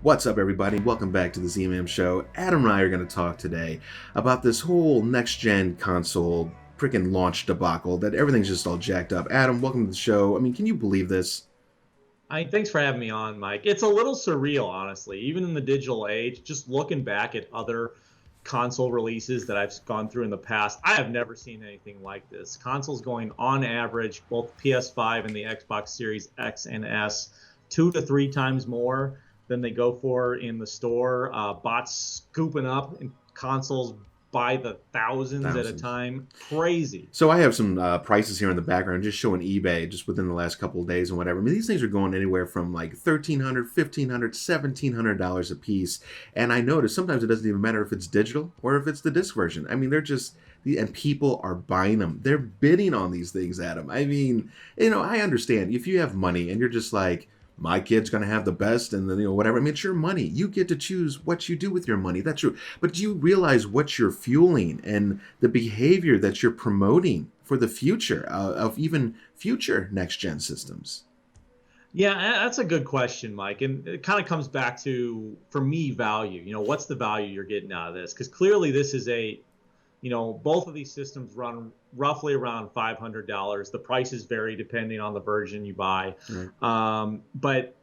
What's up, everybody? Welcome back to the Z-Man Show. Adam and I are going to talk today about this whole next-gen console freaking launch debacle that everything's just all jacked up. Adam, welcome to the show. I mean, can you believe this? Thanks for having me on, Mike. It's a little surreal, honestly, even in the digital age. Just looking back at other console releases that I've gone through in the past, I have never seen anything like this. Consoles going on average, both PS5 and the Xbox Series X and S, 2 to 3 times more than they go for in the store. Bots scooping up in consoles by the thousands at a time. Crazy. So I have some prices here in the background, just showing eBay just within the last couple of days and whatever. I mean, these things are going anywhere from like $1,300, $1,500, $1,700 a piece. And I notice sometimes it doesn't even matter if it's digital or if it's the disc version. I mean, they're just, and people are buying them. They're bidding on these things, Adam. I mean, I understand if you have money and you're just like, my kid's going to have the best, and then, whatever. I mean, it's your money. You get to choose what you do with your money. That's true. But do you realize what you're fueling and the behavior that you're promoting for the future of even future next-gen systems? Yeah, that's a good question, Mike. And it kind of comes back to, for me, value. What's the value you're getting out of this? Because clearly this is both of these systems run roughly around $500. The prices vary depending on the version you buy. Right. But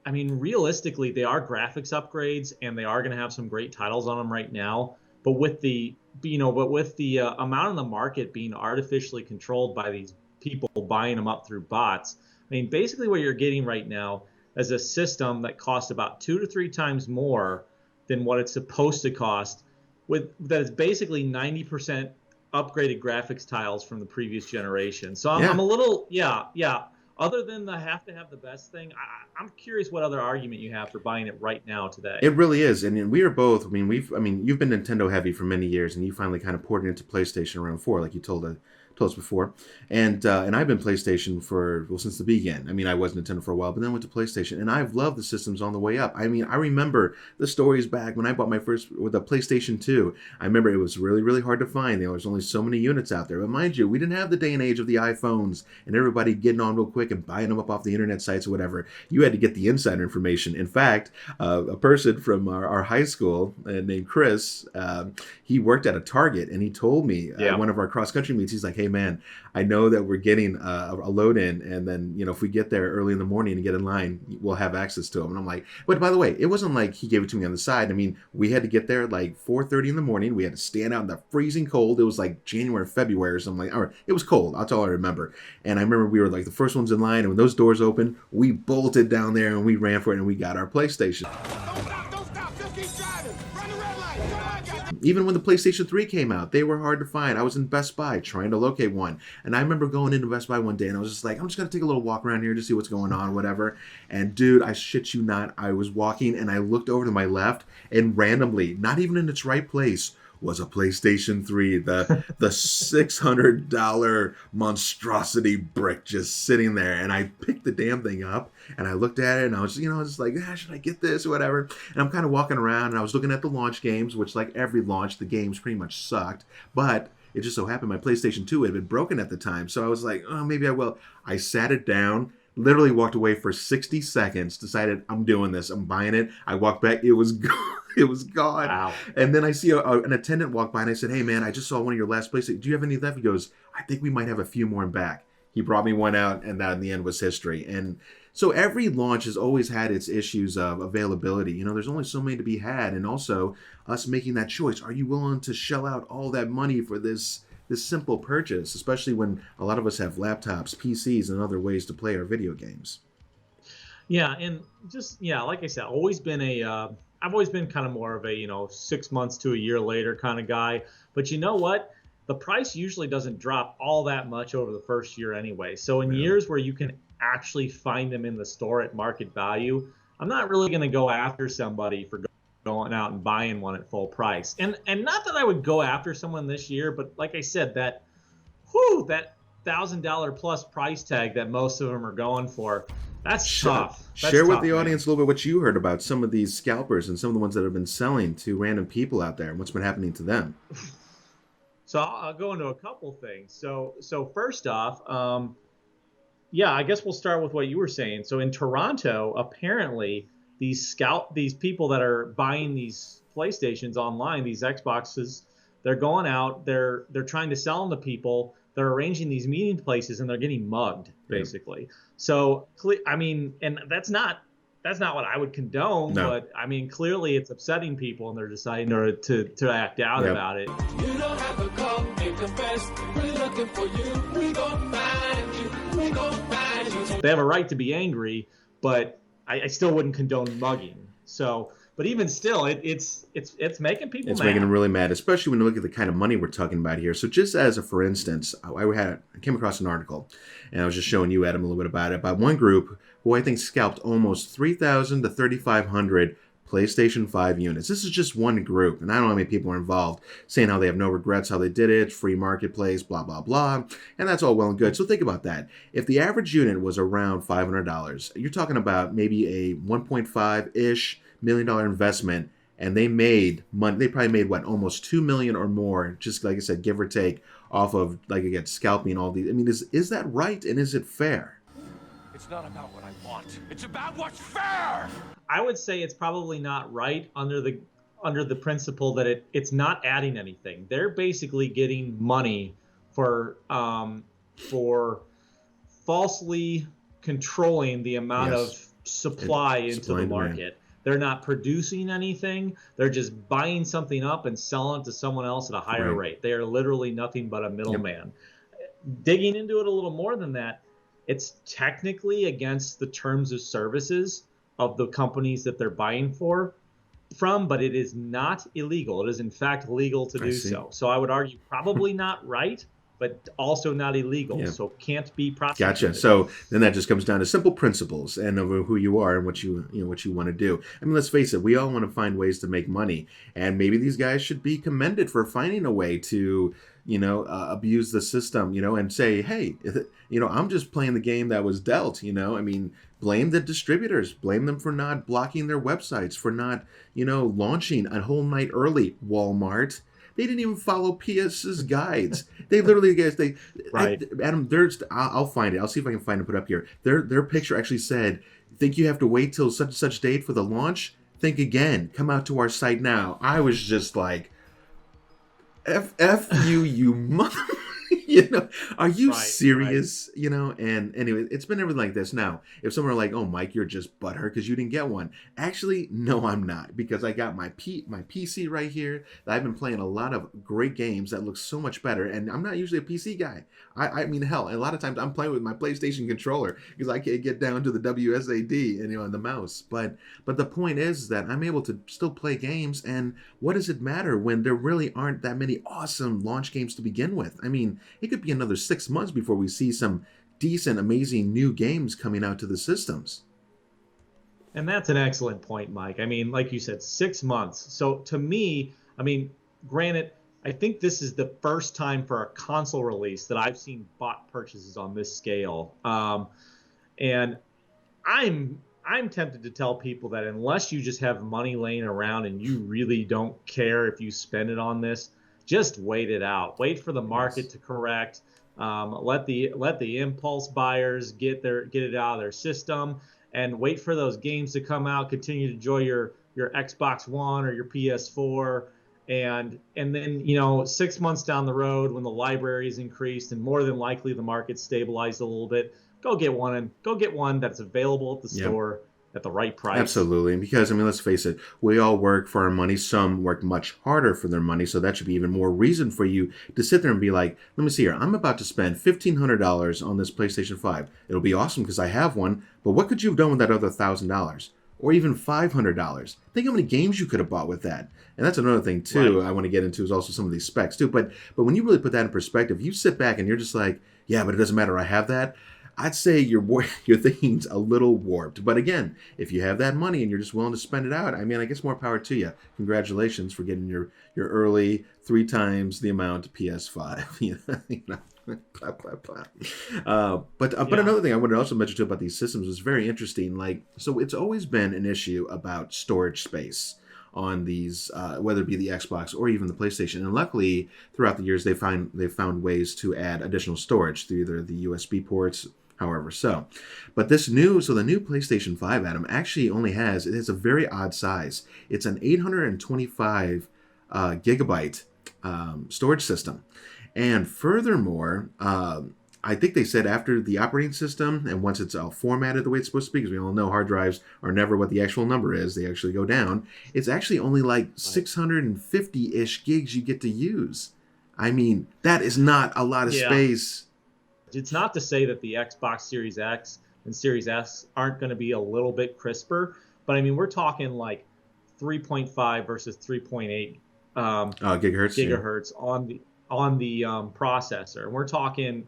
I mean, realistically, they are graphics upgrades, and they are going to have some great titles on them right now. But with the amount in the market being artificially controlled by these people buying them up through bots, I mean, basically what you're getting right now is a system that costs about 2 to 3 times more than what it's supposed to cost. That is basically 90% upgraded graphics tiles from the previous generation. So I'm a little, other than the have to have the best thing, I'm curious what other argument you have for buying it right now today. It really is. And we are both, you've been Nintendo heavy for many years, and you finally kind of poured it into PlayStation around 4, like you told us before, and I've been PlayStation since the beginning. I mean, I was Nintendo for a while, but then went to PlayStation, and I've loved the systems on the way up. I mean, I remember the stories back when I bought my first with the PlayStation 2. I remember it was really, really hard to find. There was only so many units out there. But mind you, we didn't have the day and age of the iPhones and everybody getting on real quick and buying them up off the internet sites or whatever. You had to get the insider information. In fact, a person from our high school named Chris, he worked at a Target, and he told me one of our cross-country meets, he's like, hey man, I know that we're getting a load in, and then if we get there early in the morning and get in line, we'll have access to them. And I'm like, but by the way, it wasn't like he gave it to me on the side. I mean, we had to get there at like 4:30 in the morning. We had to stand out in the freezing cold. It was like January, February or something like. Or it was cold. That's all I remember. And I remember we were like the first ones in line, and when those doors opened, we bolted down there and we ran for it, and we got our PlayStation. Don't stop, just keep driving. Run the red light. Even when the PlayStation 3 came out, they were hard to find. I was in Best Buy trying to locate one. And I remember going into Best Buy one day, and I was just like, I'm just going to take a little walk around here to see what's going on, whatever. And dude, I shit you not, I was walking, and I looked over to my left, and randomly, not even in its right place, was a PlayStation 3, the $600 monstrosity brick just sitting there. And I picked the damn thing up, and I looked at it, and I was just like, should I get this or whatever? And I'm kind of walking around, and I was looking at the launch games, which like every launch, the games pretty much sucked. But it just so happened my PlayStation 2 had been broken at the time. So I was like, oh, maybe I will. I sat it down, literally walked away for 60 seconds, decided I'm doing this, I'm buying it. I walked back, it was gone. It was gone. Wow. And then I see an attendant walk by, and I said, hey man, I just saw one of your last PlayStation. Do you have any left? He goes, I think we might have a few more in back. He brought me one out, and that in the end was history. And so every launch has always had its issues of availability. There's only so many to be had, and also us making that choice. Are you willing to shell out all that money for this simple purchase, especially when a lot of us have laptops, PCs, and other ways to play our video games? Yeah, and like I said, I've always been kind of more of a 6 months to a year later kind of guy. But you know what? The price usually doesn't drop all that much over the first year anyway. So in years where you can actually find them in the store at market value, I'm not really going to go after somebody for going out and buying one at full price. And not that I would go after someone this year, but like I said, that $1,000 plus price tag that most of them are going for. That's tough. Share with the audience a little bit what you heard about some of these scalpers and some of the ones that have been selling to random people out there and what's been happening to them. So I'll go into a couple things. So first off, yeah, I guess we'll start with what you were saying. So in Toronto, apparently these people that are buying these PlayStations online, these Xboxes, they're going out, they're trying to sell them to people. They're arranging these meeting places and they're getting mugged, basically. Yeah. So, I mean, and that's not what I would condone, but I mean, clearly it's upsetting people and they're deciding to act out about it. You don't have to come and confess. We're looking for you. We gonna find you. We gonna find you. They have a right to be angry, but I still wouldn't condone mugging. So, but even still, it's making people mad. It's making them really mad, especially when you look at the kind of money we're talking about here. So just as a for instance, I came across an article, and I was just showing you, Adam, a little bit about one group who I think scalped almost 3,000 to 3,500 PlayStation 5 units. This is just one group, and I don't know how many people are involved, saying how they have no regrets, how they did it, free marketplace, blah, blah, blah, and that's all well and good. So think about that. If the average unit was around $500, you're talking about maybe a 1.5-ish $1 million investment, and they made money. They probably made almost $2 million or more, just like I said, give or take, off of, like, again, scalping all these. I mean, is that right, and is it fair? It's not about what I want. It's about what's fair. I would say it's probably not right under the principle that it's not adding anything. They're basically getting money for falsely controlling the amount of supply into the market. They're not producing anything. They're just buying something up and selling it to someone else at a higher rate. They are literally nothing but a middleman. Digging into it a little more than that, it's technically against the terms of services of the companies that they're buying from, but it is not illegal. It is in fact legal to do so. So I would argue probably not right, but also not illegal. So can't be prosecuted. Gotcha. So then that just comes down to simple principles and of who you are and what you want to do. I mean, let's face it, we all want to find ways to make money, and maybe these guys should be commended for finding a way to abuse the system, and say, hey, I'm just playing the game that was dealt, I mean, blame the distributors, blame them for not blocking their websites, for not, launching a whole night early. Wal-mart, they didn't even follow PS's guides. They literally, guys, Adam, I'll find it. I'll see if I can find it, put up here. Their picture actually said, think you have to wait till such and such date for the launch? Think again. Come out to our site now. I was just like, F you, you mother. Are you serious? And anyway, it's been everything like this. Now, if someone are like, oh, Mike, you're just butthurt because you didn't get one. Actually, no, I'm not, because I got my PC right here. I've been playing a lot of great games that look so much better, and I'm not usually a PC guy. I mean, hell, a lot of times I'm playing with my PlayStation controller because I can't get down to the WSAD and the mouse. But the point is that I'm able to still play games, and what does it matter when there really aren't that many awesome launch games to begin with? I mean, it could be another 6 months before we see some decent, amazing new games coming out to the systems. And that's an excellent point, Mike. I mean, like you said, 6 months. So to me, I mean, granted, I think this is the first time for a console release that I've seen bot purchases on this scale. And I'm tempted to tell people that unless you just have money laying around and you really don't care if you spend it on this, just wait it out. Wait for the market to correct. Let the impulse buyers get it out of their system, and wait for those games to come out. Continue to enjoy your Xbox One or your PS4, and then 6 months down the road, when the library is increased and more than likely the market's stabilized a little bit, go get one that's available at the store at the right price. Absolutely. Because, I mean, let's face it, we all work for our money. Some work much harder for their money. So that should be even more reason for you to sit there and be like, let me see here. I'm about to spend $1,500 on this PlayStation 5. It'll be awesome because I have one. But what could you have done with that other $1,000? Or even $500? Think how many games you could have bought with that. And that's another thing, too, I want to get into is also some of these specs, too. But when you really put that in perspective, you sit back and you're just like, yeah, but it doesn't matter. I have that. I'd say your thinking's a little warped. But again, if you have that money and you're just willing to spend it out, I mean, I guess more power to you. Congratulations for getting your early 3 times the amount PS5. Clap, clap, clap. But another thing I wanted to also mention too about these systems was very interesting. Like, so it's always been an issue about storage space on these, whether it be the Xbox or even the PlayStation. And luckily, throughout the years, they've found ways to add additional storage through either the USB ports, however so. But the new PlayStation 5, Adam, actually only has, it has a very odd size. It's an 825 gigabyte storage system. And furthermore, I think they said after the operating system and once it's all formatted the way it's supposed to be, because we all know hard drives are never what the actual number is, they actually go down. It's actually only like 650-ish gigs you get to use. I mean, that is not a lot of space. It's not to say that the Xbox Series X and Series S aren't going to be a little bit crisper, but I mean, we're talking like 3.5 versus 3.8 gigahertz on the processor. And we're talking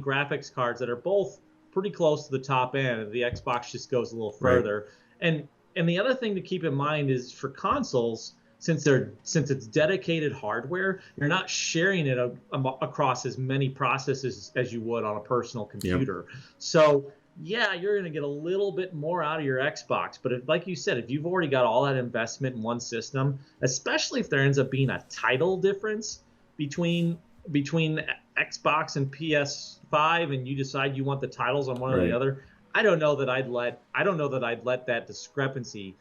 graphics cards that are both pretty close to the top end, and the Xbox just goes a little further. Right. And the other thing to keep in mind is for consoles, since it's dedicated hardware, you're not sharing it across as many processes as you would on a personal computer. Yep. So yeah, you're going to get a little bit more out of your Xbox. But like you said, if you've already got all that investment in one system, especially if there ends up being a title difference between Xbox and PS5, and you decide you want the titles on one or the other, I don't know that I'd let that discrepancy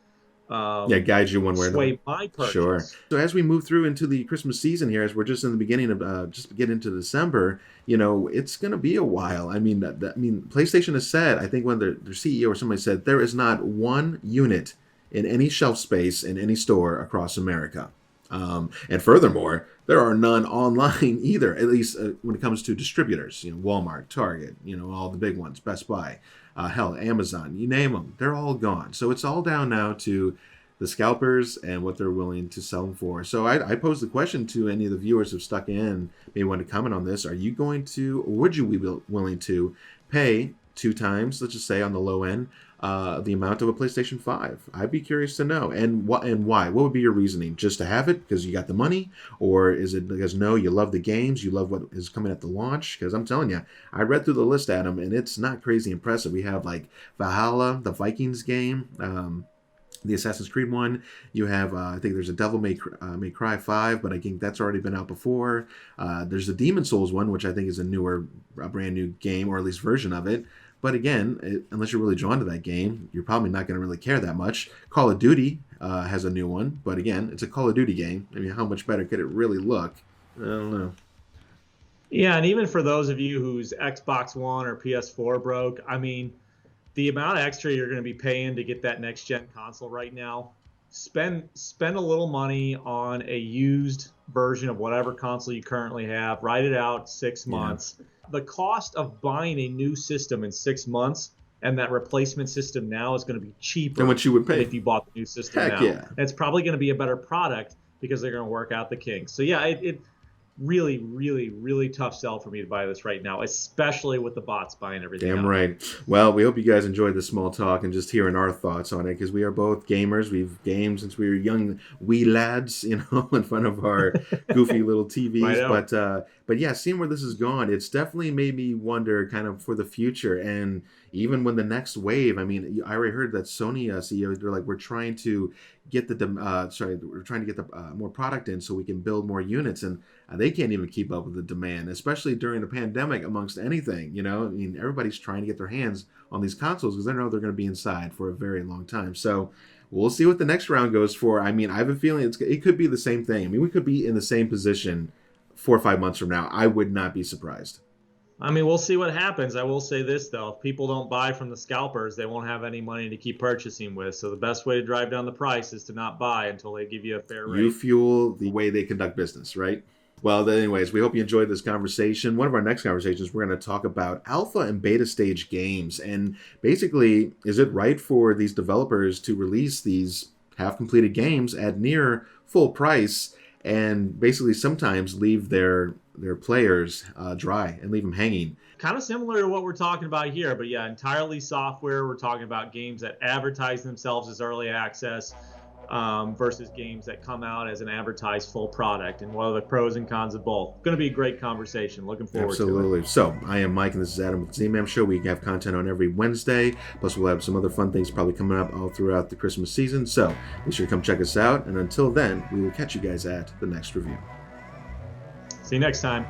guide you one way or another. My purchase. Sure. So as we move through into the Christmas season here, as we're just in the beginning of just get into December, it's going to be a while. I mean, PlayStation has said, I think when their CEO or somebody said, there is not one unit in any shelf space in any store across America. And furthermore, there are none online either, at least when it comes to distributors, Walmart, Target, all the big ones, Best Buy, hell, Amazon, you name them, they're all gone. So it's all down now to the scalpers and what they're willing to sell them for. So I pose the question to any of the viewers who've stuck in, maybe want to comment on this. Are you going to, or would you be willing to pay 2 times, let's just say on the low end, the amount of a PlayStation 5? I'd be curious to know. And why? What would be your reasoning? Just to have it because you got the money? Or is it because, no, you love the games, you love what is coming at the launch? Because I'm telling you, I read through the list, Adam, and it's not crazy impressive. We have like Valhalla, the Vikings game, the Assassin's Creed one. You have, I think there's a Devil May Cry 5, but I think that's already been out before. There's the Demon Souls one, which I think is a brand new game, or at least version of it. But again, unless you're really drawn to that game, you're probably not going to really care that much. Call of Duty has a new one, but again, it's a Call of Duty game. I mean, how much better could it really look? I don't know. Yeah, and even for those of you whose Xbox One or PS4 broke, I mean, the amount of extra you're going to be paying to get that next-gen console right now, spend a little money on a used version of whatever console you currently have. Write it out 6 months. Yeah. The cost of buying a new system in 6 months and that replacement system now is going to be cheaper than what you would pay if you bought the new system now. Yeah. And it's probably going to be a better product because they're going to work out the kinks. So yeah, it really, really, really tough sell for me to buy this right now, especially with the bots buying everything. Damn right. Well, we hope you guys enjoyed the small talk and just hearing our thoughts on it, because we are both gamers. We've gamed since we were young wee lads, in front of our goofy little TVs. But yeah, seeing where this has gone, it's definitely made me wonder kind of for the future. And even when the next wave, I mean, I already heard that Sony CEO, they're like, we're trying to get more product in so we can build more units, and they can't even keep up with the demand, especially during the pandemic. Amongst anything, I mean, everybody's trying to get their hands on these consoles because they know they're going to be inside for a very long time. So we'll see what the next round goes for. I mean, I have a feeling it could be the same thing. I mean, we could be in the same position 4 or 5 months from now. I would not be surprised. I mean, we'll see what happens. I will say this, though. If people don't buy from the scalpers, they won't have any money to keep purchasing with. So the best way to drive down the price is to not buy until they give you a fair rate. You fuel the way they conduct business, right? Well, anyways, we hope you enjoyed this conversation. One of our next conversations, we're going to talk about alpha and beta stage games. And basically, is it right for these developers to release these half-completed games at near full price and basically sometimes leave their players dry and leave them hanging? Kind of similar to what we're talking about here, but yeah, entirely software. We're talking about games that advertise themselves as early access, versus games that come out as an advertised full product, and what are the pros and cons of both. Going to be a great conversation. Looking forward to it. Absolutely. So, I am Mike, and this is Adam with the Z-Man Show. We have content on every Wednesday, plus we'll have some other fun things probably coming up all throughout the Christmas season. So, be sure to come check us out, and until then, we will catch you guys at the next review. See you next time.